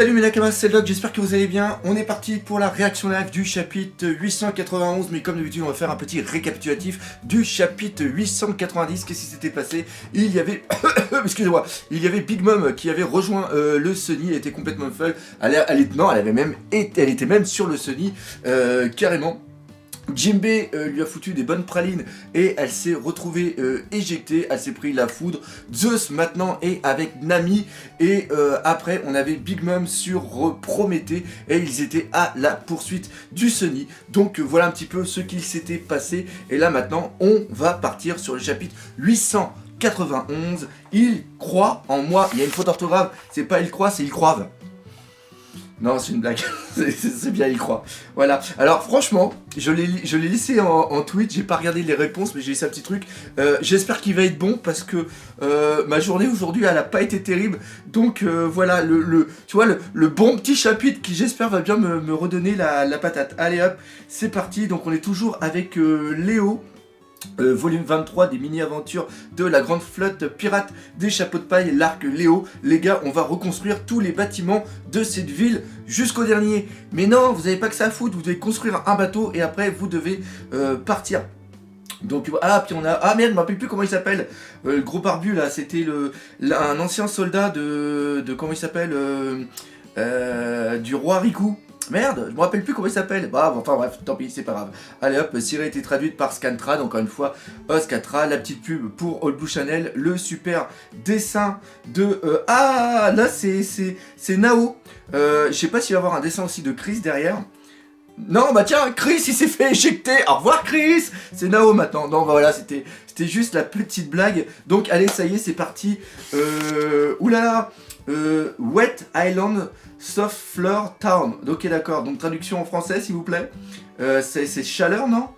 Salut mes nakamas, c'est Log, j'espère que vous allez bien. On est parti pour la réaction live du chapitre 891, mais comme d'habitude on va faire un petit récapitulatif du chapitre 890. Qu'est-ce qui s'était passé? Il y avait, excusez-moi, il y avait Big Mom qui avait rejoint le Sunny, elle était complètement folle. Non, elle était même sur le Sunny, carrément. Jimbe lui a foutu des bonnes pralines et elle s'est retrouvée éjectée, elle s'est pris la foudre. Zeus maintenant est avec Nami et après on avait Big Mom sur Prométhée et ils étaient à la poursuite du Sunny. Donc voilà un petit peu ce qu'il s'était passé et là maintenant on va partir sur le chapitre 891. Il croit en moi, il y a une faute d'orthographe, c'est pas il croit, c'est il croive. Non, c'est une blague, c'est bien, il croit. Voilà, alors franchement, je l'ai laissé en tweet, j'ai pas regardé les réponses, mais j'ai laissé un petit truc. J'espère qu'il va être bon, parce que ma journée aujourd'hui, elle a pas été terrible. Donc voilà, tu vois, le bon petit chapitre qui j'espère va bien me redonner la patate. Allez hop, c'est parti, donc on est toujours avec Léo. Volume 23 des mini-aventures de la grande flotte pirate des chapeaux de paille, l'arc Léo. Les gars, on va reconstruire tous les bâtiments de cette ville jusqu'au dernier. Mais non, vous n'avez pas que ça à foutre, vous devez construire un bateau et après vous devez partir. Donc, puis on a... Ah merde, je me rappelle plus comment il s'appelle. Le gros barbu là, c'était un ancien soldat de comment il s'appelle du roi Riku. Merde, je me rappelle plus comment il s'appelle. Bah, enfin bref, tant pis, c'est pas grave. Allez hop, Siri a été traduite par Scantrad, encore une fois, Oscatra, la petite pub pour Old Blue Channel, le super dessin de... Ah, là c'est Nao. Je sais pas s'il va y avoir un dessin aussi de Chris derrière. Non, bah tiens, Chris il s'est fait éjecter. Au revoir Chris. C'est Nao maintenant. Non, bah voilà, c'était juste la petite blague. Donc allez, ça y est, c'est parti. Oulala. Wet Island Soft Floor Town. Ok, d'accord. Donc traduction en français, s'il vous plaît. C'est chaleur, non?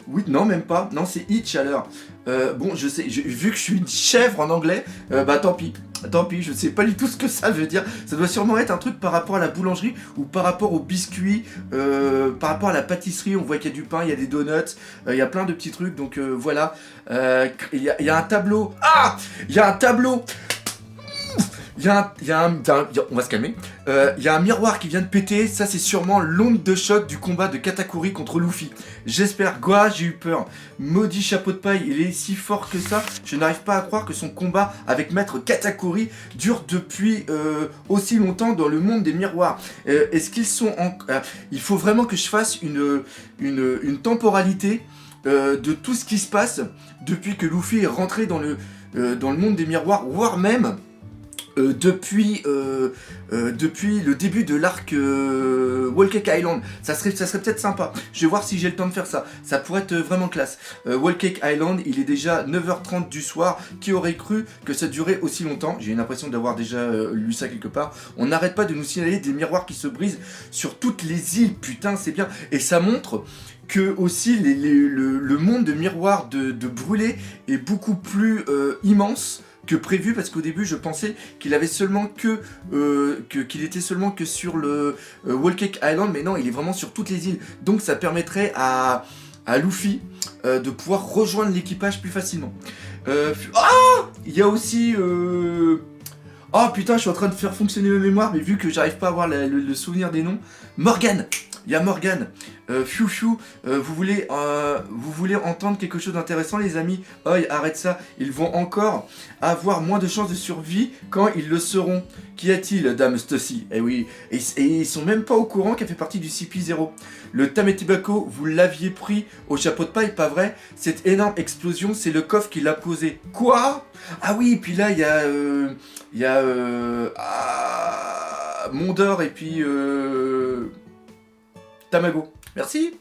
Oui, non, même pas. Non, c'est heat, chaleur. Bon, je sais, vu que je suis une chèvre en anglais, bah tant pis. Tant pis, je sais pas du tout ce que ça veut dire. Ça doit sûrement être un truc par rapport à la boulangerie ou par rapport aux biscuits, par rapport à la pâtisserie. On voit qu'il y a du pain, il y a des donuts, il y a plein de petits trucs. Donc voilà. Il y a un tableau. Ah! Il y a un tableau. On va se calmer. Il y a un miroir qui vient de péter. Ça, c'est sûrement l'onde de choc du combat de Katakuri contre Luffy. J'espère. Goa, j'ai eu peur. Maudit chapeau de paille, il est si fort que ça. Je n'arrive pas à croire que son combat avec Maître Katakuri dure depuis aussi longtemps dans le monde des miroirs. Est-ce qu'ils sont en... il faut vraiment que je fasse une temporalité de tout ce qui se passe depuis que Luffy est rentré dans le monde des miroirs, voire même... depuis le début de l'arc Whole Cake Island. Ça serait peut-être sympa. Je vais voir si j'ai le temps de faire ça. Ça pourrait être vraiment classe. Whole Cake Island, il est déjà 9h30 du soir. Qui aurait cru que ça durait aussi longtemps? J'ai l'impression d'avoir déjà lu ça quelque part. On n'arrête pas de nous signaler des miroirs qui se brisent sur toutes les îles. Putain, c'est bien. Et ça montre que aussi le monde de miroirs de brûlé est beaucoup plus immense que prévu, parce qu'au début je pensais qu'il avait seulement qu'il était seulement que sur le Whole Cake Island, mais non, il est vraiment sur toutes les îles. Donc ça permettrait à Luffy de pouvoir rejoindre l'équipage plus facilement. Il y a aussi oh putain, je suis en train de faire fonctionner ma mémoire, mais vu que j'arrive pas à avoir le souvenir des noms. Morgane. Il y a Morgane. Fiu Fiu, vous voulez entendre quelque chose d'intéressant, les amis? Oi, arrête ça. Ils vont encore avoir moins de chances de survie quand ils le seront. Qu'y a-t-il, Dame Stussy? Eh oui, et ils sont même pas au courant qu'elle fait partie du CP0. Le Tametibako, vous l'aviez pris au chapeau de paille, pas vrai? Cette énorme explosion, c'est le coffre qui l'a posé. Quoi? Ah oui, et puis là, il y a Mondor et puis Tamago. Merci.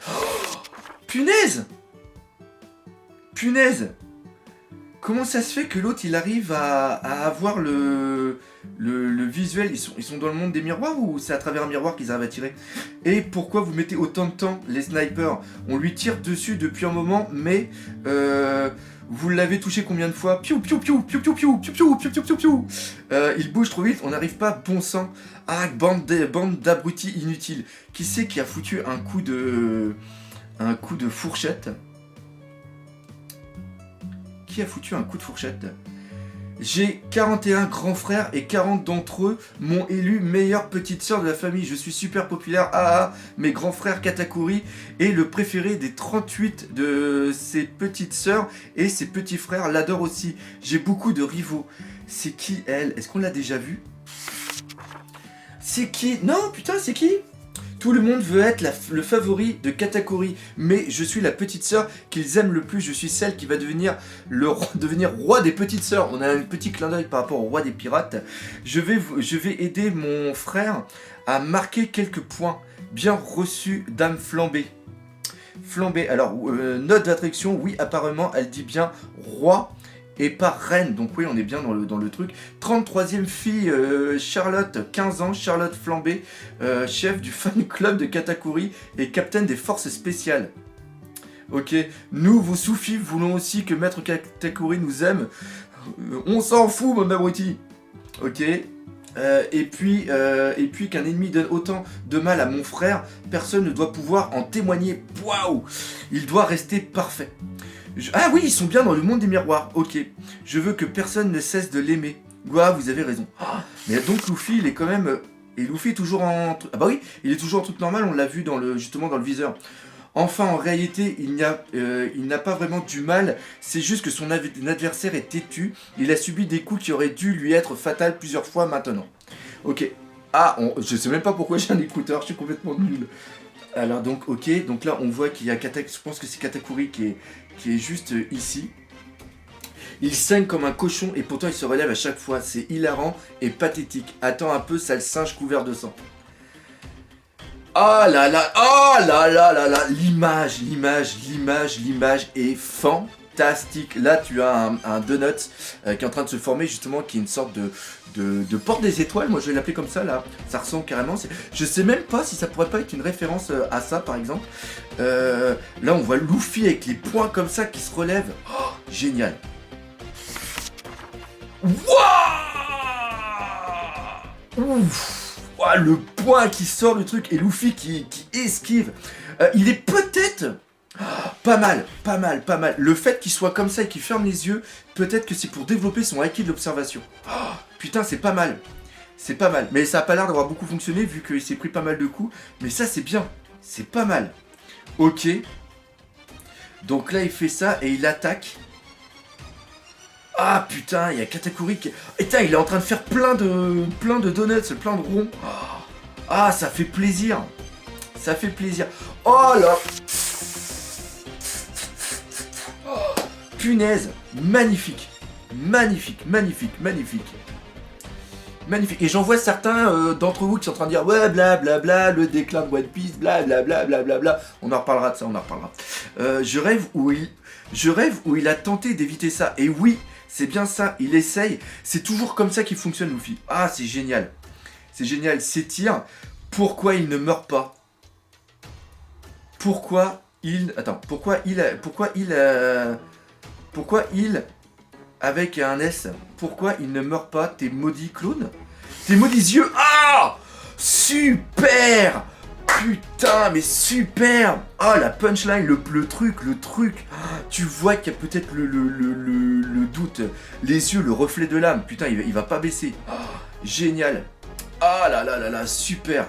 Oh, punaise. Punaise. Comment ça se fait que l'autre il arrive à avoir le visuel? Ils sont dans le monde des miroirs ou c'est à travers un miroir qu'ils arrivent à tirer? Et pourquoi vous mettez autant de temps, les snipers? On lui tire dessus depuis un moment, mais vous l'avez touché combien de fois? Piou piou piou piou piou piou piou piou piou piou piou piou. Il bouge trop vite, on n'arrive pas, bon sang. Ah, bande d'abrutis inutiles. Qui c'est qui a foutu un coup de fourchette? Qui a foutu un coup de fourchette? J'ai 41 grands frères et 40 d'entre eux m'ont élu meilleure petite sœur de la famille. Je suis super populaire. Ah, mes grands frères Katakuri est le préféré des 38 de ses petites sœurs et ses petits frères l'adorent aussi. J'ai beaucoup de rivaux. C'est qui elle? Est-ce qu'on l'a déjà vue? C'est qui? Non, putain, c'est qui? Tout le monde veut être le favori de Katakuri, mais je suis la petite sœur qu'ils aiment le plus. Je suis celle qui va devenir devenir roi des petites sœurs. On a un petit clin d'œil par rapport au roi des pirates. Je vais aider mon frère à marquer quelques points. Bien reçu, dame flambée. Flambée. Alors, note d'attraction, oui, apparemment, elle dit bien roi et pas reine, donc oui, on est bien dans le truc. 33e fille, Charlotte, 15 ans, Charlotte Flambée, chef du fan club de Katakuri et capitaine des forces spéciales. Ok, nous, vos sous-filles, voulons aussi que Maître Katakuri nous aime. On s'en fout, mon abruti. Ok, et puis qu'un ennemi donne autant de mal à mon frère, personne ne doit pouvoir en témoigner. Waouh, il doit rester parfait. Ah oui, ils sont bien dans le monde des miroirs, ok. Je veux que personne ne cesse de l'aimer. Ouah, vous avez raison. Ah, mais donc Luffy, il est quand même... Et Luffy est toujours en... Ah bah oui, il est toujours en truc normal, on l'a vu justement dans le viseur. Enfin, en réalité, il n'a pas vraiment du mal, c'est juste que son adversaire est têtu. Il a subi des coups qui auraient dû lui être fatals plusieurs fois maintenant. Ok. Ah, je sais même pas pourquoi j'ai un écouteur, je suis complètement nul. Alors donc, ok, donc là on voit qu'il y a Katakuri, je pense que c'est Katakuri qui est juste ici. Il saigne comme un cochon et pourtant il se relève à chaque fois. C'est hilarant et pathétique. Attends un peu, sale singe couvert de sang. Oh là là, oh là là là là, l'image est fantastique. Là tu as un donut qui est en train de se former justement, qui est une sorte de porte des étoiles, moi je vais l'appeler comme ça là, ça ressemble carrément, je sais même pas si ça pourrait pas être une référence à ça par exemple. Là on voit Luffy avec les poings comme ça qui se relèvent, oh, génial. Wouah, ouf, ouah, le poing qui sort le truc et Luffy qui esquive, il est peut-être... Pas mal. Le fait qu'il soit comme ça et qu'il ferme les yeux, peut-être que c'est pour développer son acquis de l'observation. Oh, putain, c'est pas mal. Mais ça a pas l'air d'avoir beaucoup fonctionné vu qu'il s'est pris pas mal de coups. Mais ça, c'est bien. C'est pas mal. Ok. Donc là, il fait ça et il attaque. Ah putain, il y a Katakuri qui... Et putain, il est en train de faire plein de donuts, plein de ronds. Ah, ça fait plaisir. Oh là. Punaise, magnifique. Et j'en vois certains d'entre vous qui sont en train de dire ouais blablabla, le déclin de One Piece, blablabla. On en reparlera de ça, je rêve où il a tenté d'éviter ça. Et oui, c'est bien ça, il essaye. C'est toujours comme ça qu'il fonctionne, Luffy. Ah, c'est génial. S'étire. Pourquoi il ne meurt pas? Pourquoi il avec un S, pourquoi il ne meurt pas, tes maudits clones? Tes maudits yeux. Ah, super. Putain, mais super. Ah, la punchline, le truc. Ah, tu vois qu'il y a peut-être le doute. Les yeux, le reflet de l'âme. Putain, il va pas baisser. Ah, génial. Ah là là là là, super.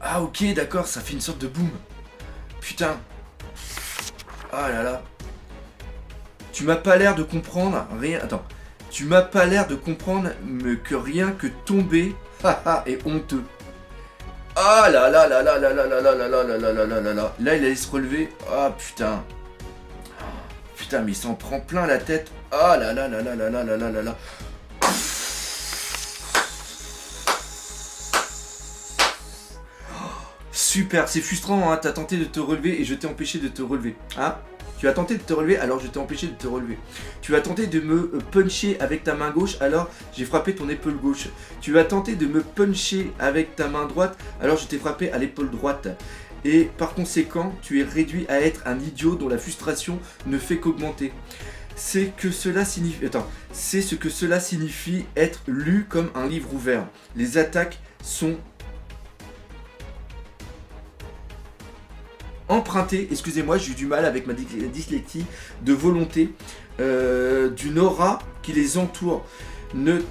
Ah ok, d'accord, ça fait une sorte de boom. Putain. Ah là là. Tu m'as pas l'air de comprendre rien. Attends. Tu m'as pas l'air de comprendre que rien que tomber est honteux. Ah là là là là là là là là là là là là là là là là. Là il allait se relever. Ah putain. Putain, mais il s'en prend plein la tête. Ah là là là là là là là là là là. Super, c'est frustrant, hein, t'as tenté de te relever et je t'ai empêché de te relever. Hein? Tu as tenté de te relever, alors je t'ai empêché de te relever. Tu as tenté de me puncher avec ta main gauche, alors j'ai frappé ton épaule gauche. Tu as tenté de me puncher avec ta main droite, alors je t'ai frappé à l'épaule droite. Et par conséquent, tu es réduit à être un idiot dont la frustration ne fait qu'augmenter. C'est ce que cela signifie être lu comme un livre ouvert. Les attaques sont emprunter, excusez-moi, j'ai eu du mal avec ma dyslexie, de volonté, d'une aura qui les entoure. Ne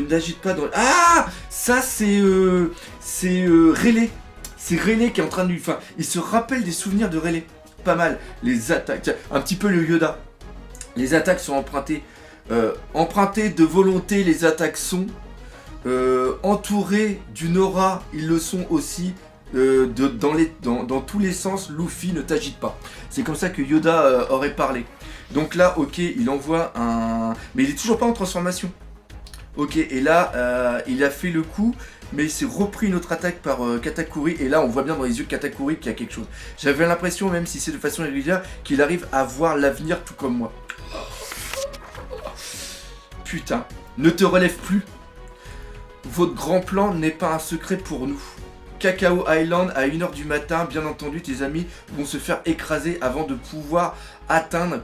n'agite pas dans... Ah, ça c'est Rayleigh. C'est Rayleigh qui est en train de lui... Enfin, il se rappelle des souvenirs de Rayleigh. Pas mal. Les attaques, tiens, un petit peu le Yoda. Les attaques sont empruntées. Empruntées de volonté, les attaques sont... entourées d'une aura, ils le sont aussi. Dans tous les sens, Luffy ne t'agite pas. C'est comme ça que Yoda aurait parlé. Donc là, ok, il envoie un... Mais il est toujours pas en transformation. Ok, et là, il a fait le coup, mais il s'est repris une autre attaque par Katakuri. Et là, on voit bien dans les yeux de Katakuri qu'il y a quelque chose. J'avais l'impression, même si c'est de façon irrégulière, qu'il arrive à voir l'avenir tout comme moi. Putain, ne te relève plus. Votre grand plan n'est pas un secret pour nous. Cacao Island à 1h du matin, bien entendu, tes amis vont se faire écraser avant de pouvoir atteindre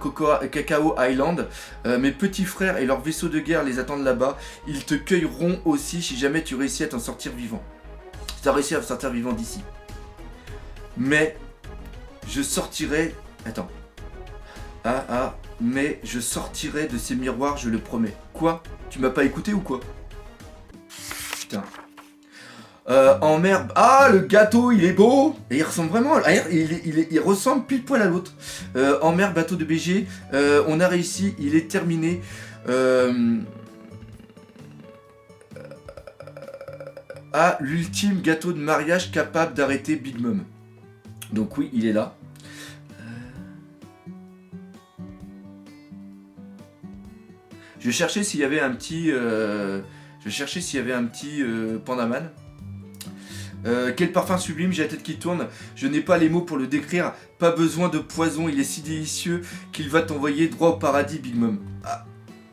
Cacao Island. Mes petits frères et leurs vaisseaux de guerre les attendent là-bas. Ils te cueilleront aussi si jamais tu réussis à t'en sortir vivant. Si tu as réussi à sortir vivant d'ici. Mais je sortirai... Attends. Mais je sortirai de ces miroirs, je le promets. Quoi? Tu m'as pas écouté ou quoi? Putain. En mer... Ah, le gâteau, il est beau. Et il ressemble vraiment... Il ressemble pile poil à l'autre. En mer, bateau de BG. On a réussi, il est terminé. L'ultime gâteau de mariage capable d'arrêter Big Mom. Donc oui, il est là. Je cherchais s'il y avait un petit... Pandaman. Quel parfum sublime, j'ai la tête qui tourne. Je n'ai pas les mots pour le décrire. Pas besoin de poison, il est si délicieux qu'il va t'envoyer droit au paradis, Big Mom. Ah,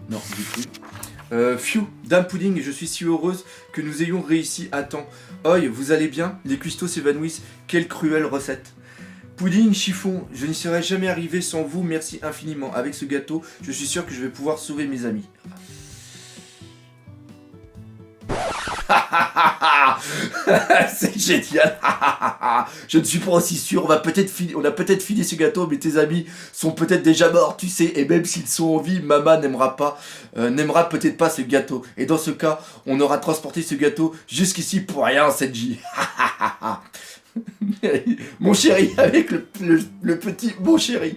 non, j'ai cru. Phew, Dame Pudding, je suis si heureuse que nous ayons réussi à temps. Oi, vous allez bien? Les cuistots s'évanouissent. Quelle cruelle recette. Pudding, chiffon, je n'y serais jamais arrivé sans vous, merci infiniment. Avec ce gâteau, je suis sûr que je vais pouvoir sauver mes amis. C'est génial. Je ne suis pas aussi sûr. On a peut-être fini ce gâteau, mais tes amis sont peut-être déjà morts, tu sais. Et même s'ils sont en vie, Mama n'aimera peut-être pas ce gâteau. Et dans ce cas, on aura transporté ce gâteau jusqu'ici pour rien, Senji. Mon chéri, avec le petit mon chéri.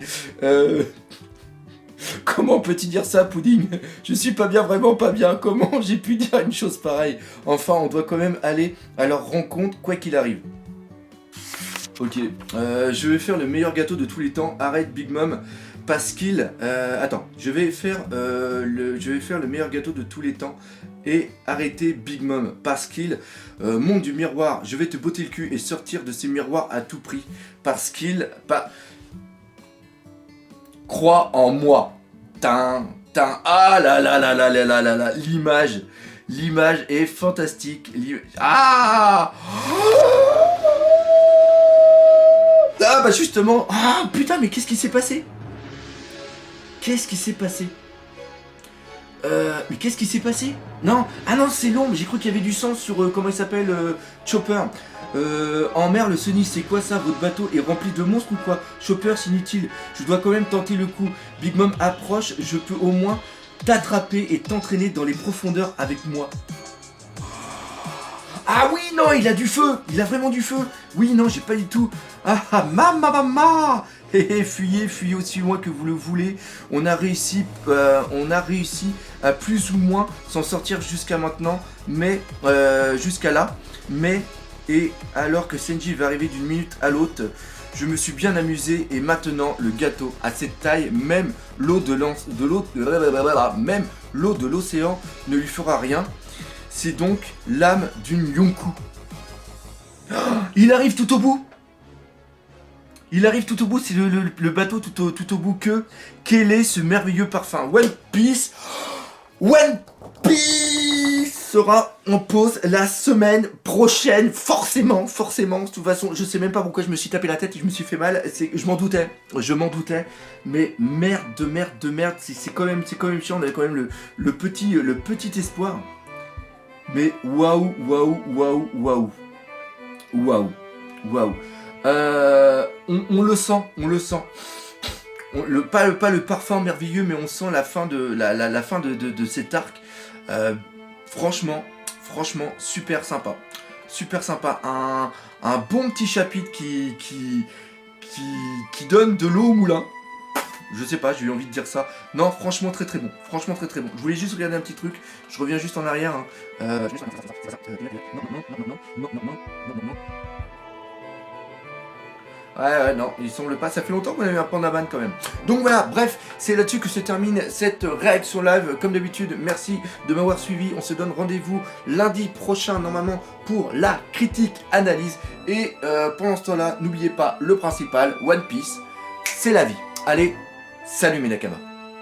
Comment peux-tu dire ça, Pudding? Je suis pas bien, vraiment pas bien. Comment j'ai pu dire une chose pareille? Enfin, on doit quand même aller à leur rencontre, quoi qu'il arrive. Ok, je vais faire le meilleur gâteau de tous les temps. Arrête Big Mom, parce qu'il... attends, je vais faire le meilleur gâteau de tous les temps. Et arrêter Big Mom, parce qu'il... monde du miroir, je vais te botter le cul et sortir de ces miroirs à tout prix. Parce qu'il... Crois en moi. Ah là là là là là là là là. L'image est fantastique. Ah bah justement. Ah putain, mais qu'est-ce qui s'est passé? Qu'est-ce qui s'est passé? Mais qu'est-ce qui s'est passé? Non, ah non, c'est l'ombre. J'ai cru qu'il y avait du sang sur comment il s'appelle, Chopper. En mer, le Sunny, c'est quoi ça? Votre bateau est rempli de monstres ou quoi? Chopper, c'est inutile. Je dois quand même tenter le coup. Big Mom approche, je peux au moins t'attraper et t'entraîner dans les profondeurs avec moi. Ah oui, non, il a du feu. Il a vraiment du feu. Oui, non, j'ai pas du tout. Mama. Fuyez aussi loin que vous le voulez. On a réussi à plus ou moins s'en sortir jusqu'à maintenant, mais jusqu'à là. Mais et alors que Senji va arriver d'une minute à l'autre, je me suis bien amusé et maintenant le gâteau à cette taille, même l'eau de l'océan ne lui fera rien. C'est donc l'âme d'une Yonkou. Oh, il arrive tout au bout. C'est le bateau tout au bout que... Quel est ce merveilleux parfum? One Piece sera en pause la semaine prochaine, forcément. De toute façon, je sais même pas pourquoi je me suis tapé la tête et je me suis fait mal. Je m'en doutais. Mais merde, c'est quand même chiant. On avait quand même le petit espoir. Mais waouh. On le sent, on le sent. Pas le parfum merveilleux, mais on sent la fin la fin de cet arc. Franchement, super sympa. Super sympa. Un bon petit chapitre qui donne de l'eau au moulin. Je sais pas, j'ai eu envie de dire ça. Non, franchement très bon. Franchement très bon. Je voulais juste regarder un petit truc. Je reviens juste en arrière. Hein. Non. Ouais, non, il semble pas. Ça fait longtemps qu'on a eu un Pandaman quand même. Donc voilà, bref, c'est là-dessus que se termine cette réaction live. Comme d'habitude, merci de m'avoir suivi. On se donne rendez-vous lundi prochain, normalement, pour la critique analyse. Et pendant ce temps-là, n'oubliez pas le principal, One Piece, c'est la vie. Allez, salut mes Nakamas.